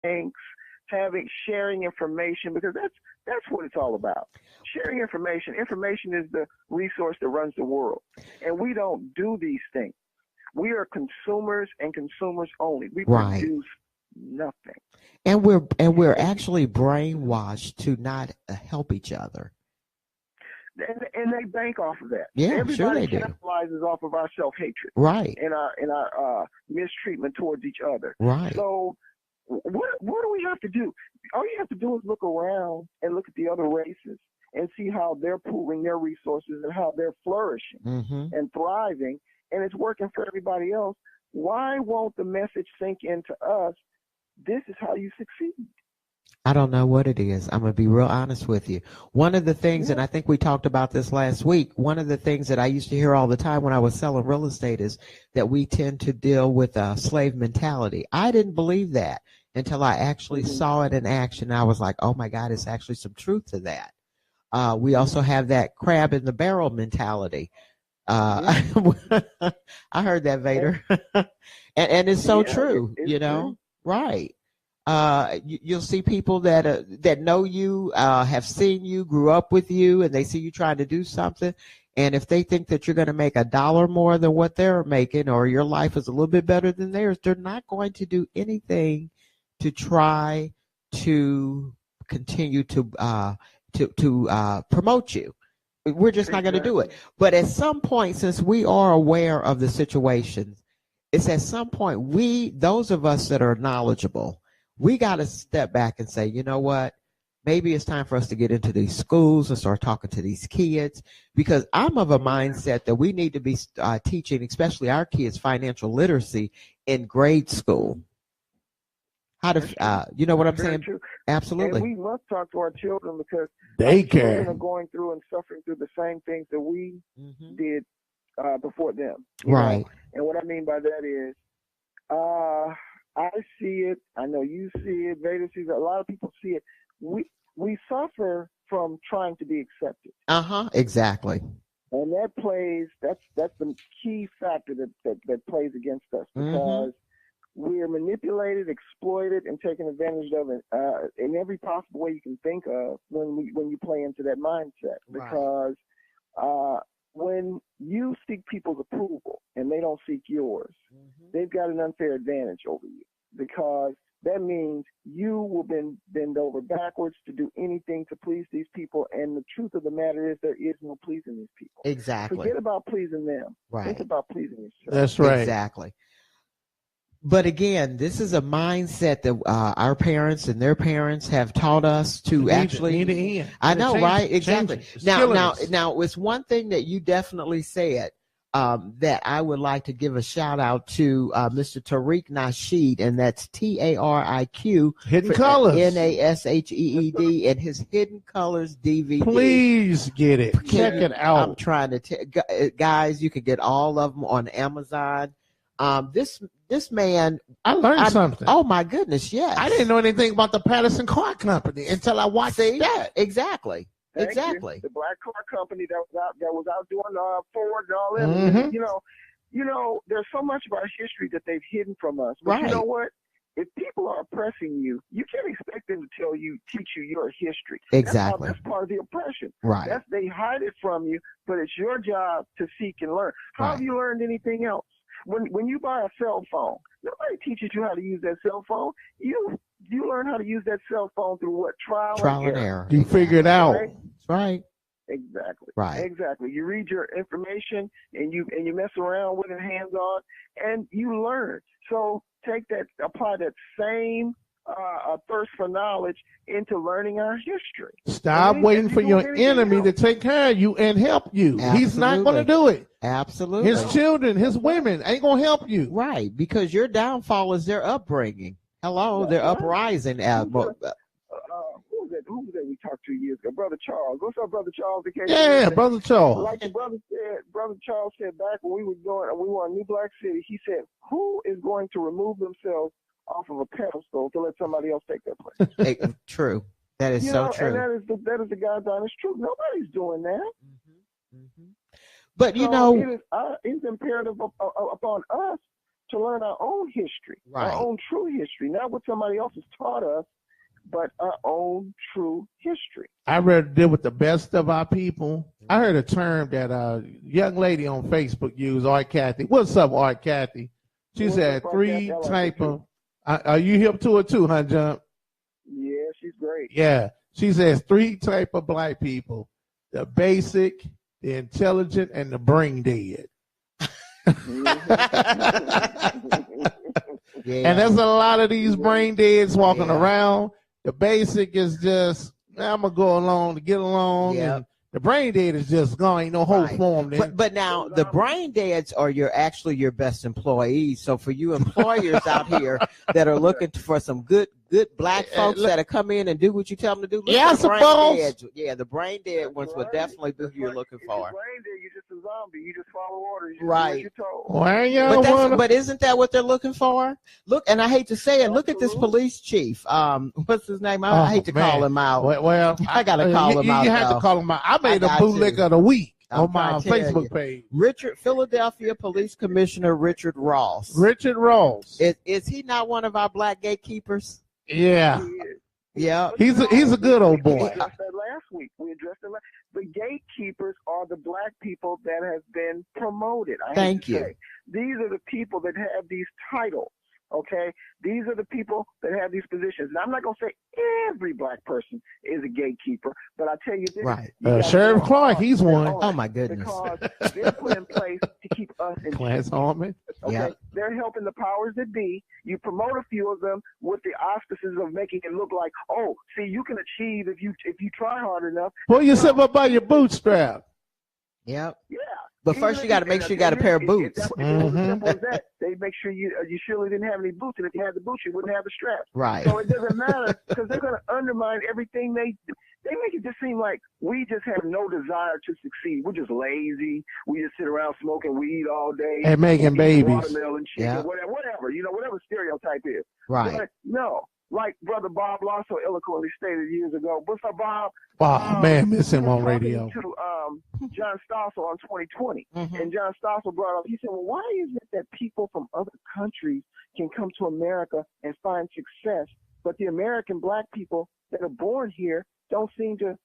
banks, sharing information, because that's what it's all about. Sharing information. Information is the resource that runs the world. And we don't do these things. We are consumers and consumers only. We produce nothing. And we're actually brainwashed to not help each other. And they bank off of that. Yeah, everybody sure they capitalizes off of our self-hatred. Right. And our mistreatment towards each other. Right. So what do we have to do? All you have to do is look around and look at the other races and see how they're pooling their resources and how they're flourishing and thriving, and it's working for everybody else. Why won't the message sink into us? This is how you succeed. I don't know what it is. I'm going to be real honest with you. One of the things, and I think we talked about this last week, one of the things that I used to hear all the time when I was selling real estate is that we tend to deal with a slave mentality. I didn't believe that until I actually saw it in action. I was like, oh my God, it's actually some truth to that. We also have that crab in the barrel mentality. I heard that, Vader. and it's so true, true. Right. You'll see people that know you, have seen you, grew up with you, and they see you trying to do something. And if they think that you're going to make $1 more than what they're making, or your life is a little bit better than theirs, they're not going to do anything to try to continue to promote you. We're just not going to do it. But at some point, since we are aware of the situations, it's at some point those of us that are knowledgeable, we got to step back and say, you know what? Maybe it's time for us to get into these schools and start talking to these kids, because I'm of a mindset that we need to be teaching, especially our kids, financial literacy in grade school. How to, you know what I'm saying? True. Absolutely. And we must talk to our children, because children are going through and suffering through the same things that we did before them. Right. Know? And what I mean by that is, I see it. I know you see it. Vader sees it. A lot of people see it. We suffer from trying to be accepted. Exactly. And that's the key factor that plays against us, because we are manipulated, exploited, and taken advantage of in every possible way you can think of when you play into that mindset. Because when you seek people's approval and they don't seek yours, they've got an unfair advantage over you, because that means you will bend over backwards to do anything to please these people. And the truth of the matter is, there is no pleasing these people. Exactly. Forget about pleasing them. Right. Think about pleasing yourself. That's right. Exactly. But again, this is a mindset that our parents and their parents have taught us to actually. I know, right? Exactly. Now, it's one thing that you definitely said that I would like to give a shout out to Mr. Tariq Nasheed, and that's TARIQ. Hidden Colors. NASHEED, and his Hidden Colors DVD. Please get it. Check it out. I'm trying to guys, you can get all of them on Amazon. This man, I learned something. Oh my goodness, yes. I didn't know anything about the Patterson Car Company until I watched that. Exactly. Thank exactly. You. The black car company that was out doing Ford and all that. You know, there's so much of our history that they've hidden from us. But you know what? If people are oppressing you, you can't expect them to teach you your history. Exactly. That's part of the oppression. Right. They hide it from you, but it's your job to seek and learn. How have you learned anything else? When you buy a cell phone, nobody teaches you how to use that cell phone. You learn how to use that cell phone through what? Trial and error. You figure it out. Right? That's right. Exactly. Right. Exactly. You read your information and you mess around with it hands on, and you learn. So apply that same thirst for knowledge into learning our history. Stop waiting for your enemy to take care of you and help you. Absolutely. He's not going to do it. Absolutely. His children, his women ain't going to help you. Right, because your downfall is their upbringing. Hello, their uprising. Who was that we talked to years ago? Brother Charles. What's up, Brother Charles? Yeah, Brother Charles. Like the brother Charles said back when we were in New Black City, he said, who is going to remove themselves off of a pedestal to let somebody else take their place? True. That is so true. And that is the God's honest truth. Nobody's doing that. But it's imperative upon us to learn our own history, our own true history, not what somebody else has taught us, but our own true history. I'd rather deal with the best of our people. I heard a term that a young lady on Facebook used, Art Kathy. What's up, Art Kathy? She said three type of, are you hip to it too, huh, Jump? Yeah, she's great. Yeah. She says three type of black people: the basic, the intelligent, and the brain dead. And there's a lot of these brain deads walking around. The basic is just, I'm going to go along to get along. Yep. And the brain dead is just gone. Ain't no whole form. But now the brain deads are actually your best employees. So for you employers out here that are looking for some good black folks that'll come in and do what you tell them to do. Yeah, I suppose. The brain dead ones will definitely do who you're looking for. If you're brain dead, you're just a zombie. You just follow orders. You right. Do what you're told. But isn't that what they're looking for? Look, and I hate to say it, look at this police chief. What's his name? I hate to call him out. Well, I got to call him out. You have to call him out. I made a bootleg of the week on my Facebook page. Philadelphia Police Commissioner Richard Ross. Richard Ross. Is he not one of our black gatekeepers? Yeah. Yeah. He's a good old boy. We addressed that last week. The gatekeepers are the black people that have been promoted. Thank you. These are the people that have these titles. Okay, these are the people that have these positions. And I'm not going to say every black person is a gatekeeper, but I tell you this. Right. Sheriff Clark, he's one. Oh, my goodness. Because they're put in place to keep us in Clarence Harmon. Okay, yep. They're helping the powers that be. You promote a few of them with the auspices of making it look like, oh, see, you can achieve if you try hard enough. Pull yourself up by your bootstrap. Yep. Yeah. But first, you got to make sure you got a pair of boots. It's as simple as that. They make sure you surely didn't have any boots, and if you had the boots, you wouldn't have the straps. Right. So it doesn't matter because they're going to undermine everything they make it just seem like we just have no desire to succeed. We're just lazy. We just sit around smoking weed all day and making babies, watermelon, chicken, whatever, whatever stereotype is. Right. But no. Like Brother Bob Law so eloquently stated years ago. What's up, Bob? Man, miss him on radio. To John Stossel on 2020. Mm-hmm. And John Stossel brought up, he said, well, why is it that people from other countries can come to America and find success, but the American black people that are born here don't seem to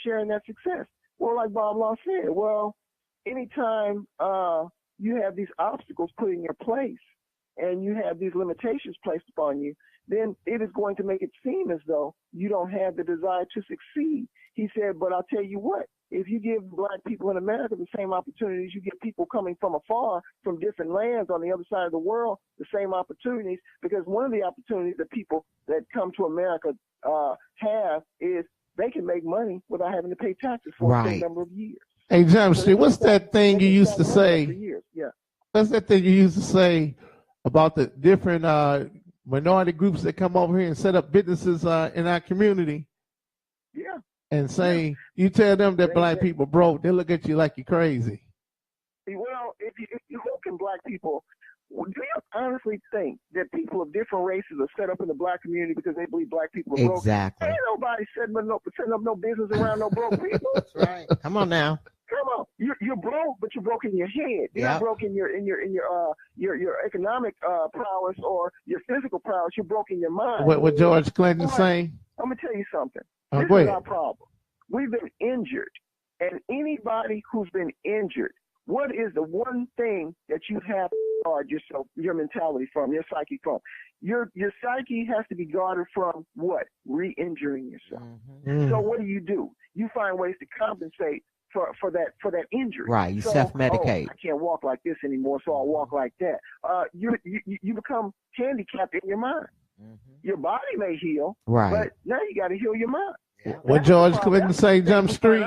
share in that success? Well, like Bob Law said, well, anytime you have these obstacles put in your place and you have these limitations placed upon you, then it is going to make it seem as though you don't have the desire to succeed. He said, but I'll tell you what, if you give black people in America the same opportunities, you get people coming from afar, from different lands on the other side of the world, the same opportunities, because one of the opportunities that people that come to America have is they can make money without having to pay taxes for a certain number of years. Hey, John Street, what's that thing you used to say? Yeah. What's that thing you used to say about the different minority groups that come over here and set up businesses in our community? Yeah. And say, you tell them that black people broke, they look at you like you're crazy. Well, if you look at black people, do you honestly think that people of different races are set up in the black community because they believe black people are broke? Exactly. Ain't nobody setting up no business around no broke people. That's right. Come on now. Come on, you're broke, but you're broke in your head. You're not broke in your economic prowess or your physical prowess. You're broke in your mind. What George Clinton saying? I'm gonna tell you something. This is our problem. We've been injured, and anybody who's been injured, what is the one thing that you have to guard yourself, your mentality from, your psyche from? Your psyche has to be guarded from what? Re-injuring yourself. Mm-hmm. So what do? You find ways to compensate for that injury. Right, you self-medicate. I can't walk like this anymore, so I'll walk like that. You become handicapped in your mind. Mm-hmm. Your body may heal, but now you got to heal your mind. Yeah. What George Clinton say, Jump Street?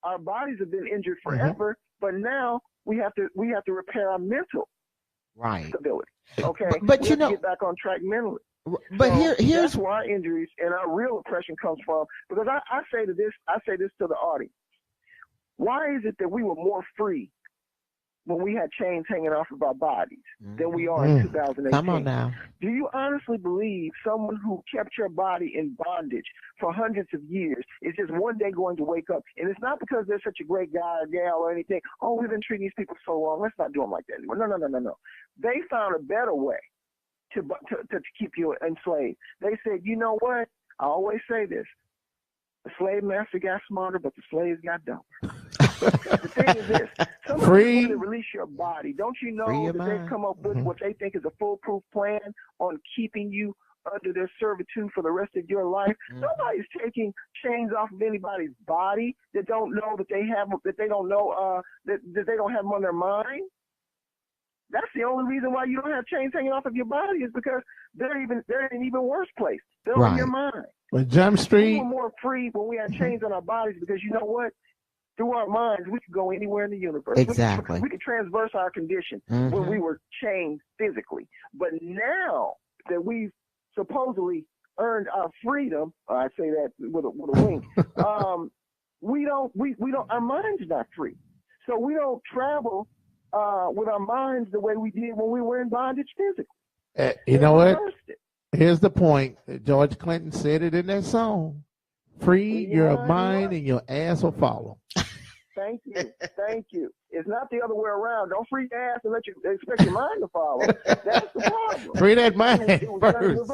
Our bodies have been injured forever, but now we have to repair our mental stability. Okay, but we you know, get back on track mentally. But so here's that's where our injuries and our real oppression comes from. Because I say this to the audience. Why is it that we were more free when we had chains hanging off of our bodies than we are in 2018. Come on now. Do you honestly believe someone who kept your body in bondage for hundreds of years is just one day going to wake up? And it's not because they're such a great guy or gal or anything. Oh, we've been treating these people so long. Let's not do them like that anymore. No. They found a better way to keep you enslaved. They said, you know what? I always say this. The slave master got smarter, but the slaves got dumber. The thing is this. Somebody want to release your body. Don't you know that they've come up with what they think is a foolproof plan on keeping you under their servitude for the rest of your life? Nobody's taking chains off of anybody's body that don't know that they have, that they don't know, that they don't have them on their mind. That's the only reason why you don't have chains hanging off of your body is because they're in an even worse place. They're on your mind. But Jump Street. We were more free when we had chains on our bodies because you know what? Through our minds, we could go anywhere in the universe. Exactly. We could transverse our condition when we were chained physically. But now that we've supposedly earned our freedom, I say that with a wink, we don't, our mind's not free. So we don't travel with our minds the way we did when we were in bondage physically. You know what? Here's the point. George Clinton said it in that song. Free your mind and your ass will follow. Thank you. It's not the other way around. Don't free your ass and expect your mind to follow. That's the problem. Free that mind first.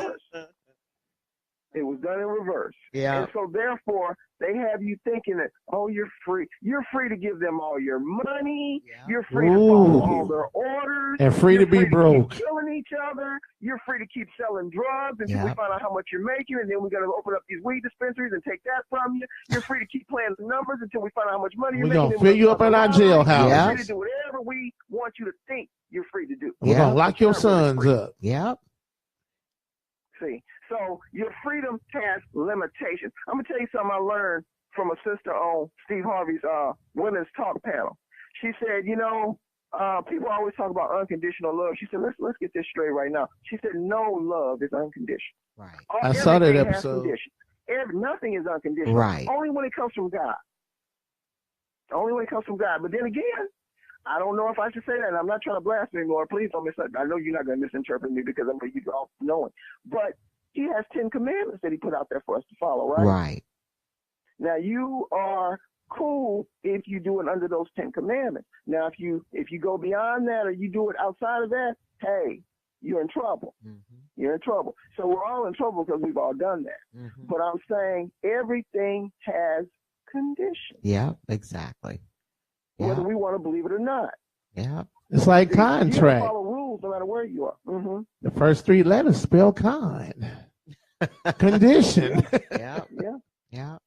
It was done in reverse. Yeah. And so therefore, they have you thinking that, oh, you're free. You're free to give them all your money. Yeah. You're free to follow all their orders. And free to be broke. Keep killing each other. You're free to keep selling drugs until we find out how much you're making, and then we're going to open up these weed dispensaries and take that from you. You're free to keep playing the numbers until we find out how much money you're making. We're going to fill you up in our jailhouse. You're free to do whatever we want you to think you're free to do. We're going to lock your sons up. Yep. See, so your freedom has limitations. I'm going to tell you something I learned from a sister on Steve Harvey's women's talk panel. She said, you know, people always talk about unconditional love. She said, let's get this straight right now. She said, no love is unconditional. Right. I saw that episode. Nothing is unconditional. Right. Only when it comes from God. Only when it comes from God. But then again, I don't know if I should say that. And I'm not trying to blaspheme anymore. Please don't I know you're not going to misinterpret me because I'm you all knowing. But he has 10 commandments that he put out there for us to follow, right? Right. Now you are cool if you do it under those 10 commandments. Now if you go beyond that or you do it outside of that, hey, you're in trouble. You're in trouble. So we're all in trouble because we've all done that. But I'm saying everything has conditions. Yeah, exactly. Whether we want to believe it or not. Yeah. It's like contract. You follow rules no matter where you are. The first 3 letters spell con. Condition. Yeah.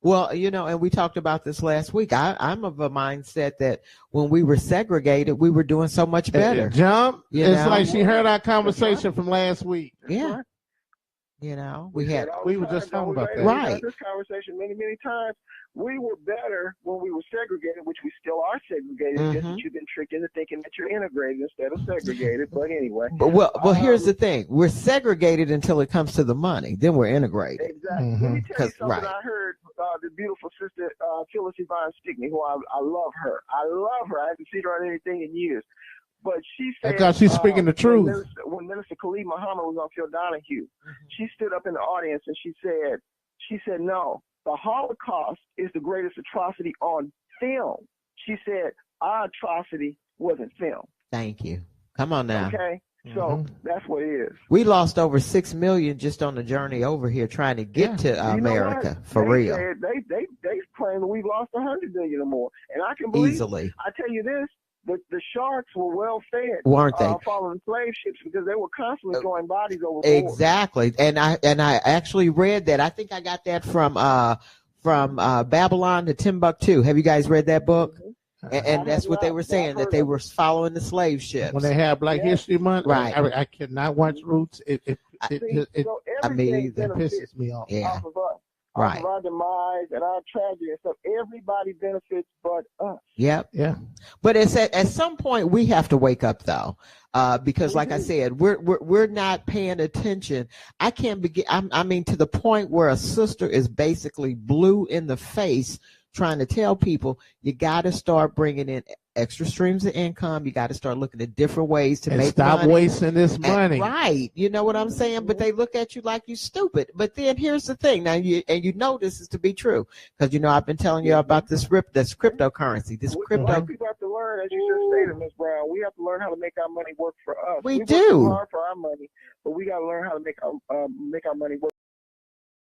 Well, you know, and we talked about this last week. I'm of a mindset that when we were segregated, we were doing so much better. Jump. It's like she heard our conversation from last week. Yeah. You know, we were just talking about that. Right. We had this conversation many, many times. We were better when we were segregated, which we still are segregated. Just that you've been tricked into thinking that you're integrated instead of segregated. But anyway. Well, here's the thing: we're segregated until it comes to the money. Then we're integrated. Exactly. Let me tell you something. I heard the beautiful sister Phyllis Yvonne Stickney, who I love her. I haven't seen her on anything in years. But she said, because she's speaking the truth. When Minister Khalid Muhammad was on Phil Donahue, she stood up in the audience and she said, no, the Holocaust is the greatest atrocity on film. She said, our atrocity wasn't film. Thank you. Come on now. Okay. So that's what it is. We lost over 6 million just on the journey over here trying to get to America for real. They claim that we've lost 100 million or more, and I can believe easily. I tell you this. The sharks were well fed, weren't they? Following slave ships because they were constantly throwing bodies overboard. Exactly, and I actually read that. I think I got that from Babylon to Timbuktu. Have you guys read that book? And that's what they were saying, that they were following the slave ships. When they have Black History Month, right? I cannot watch Roots. It pisses me off. Off of us. Right. Of our demise and our tragedy and stuff. Everybody benefits but us. Yep. Yeah. But it's at some point we have to wake up though, because like I said, we're not paying attention. I can't begin. I mean, to the point where a sister is basically blue in the face, trying to tell people you got to start bringing in extra streams of income. You got to start looking at different ways to and make stop money. wasting this money. Right. You know what I'm saying? But they look at you like you stupid. But then here's the thing. Now, you know this is to be true because, you know, I've been telling you about this cryptocurrency. Black people have to learn, as you just stated, Ms. Brown, we have to learn how to make our money work for us. We work do. hard for our money, but we got to learn how to make our money work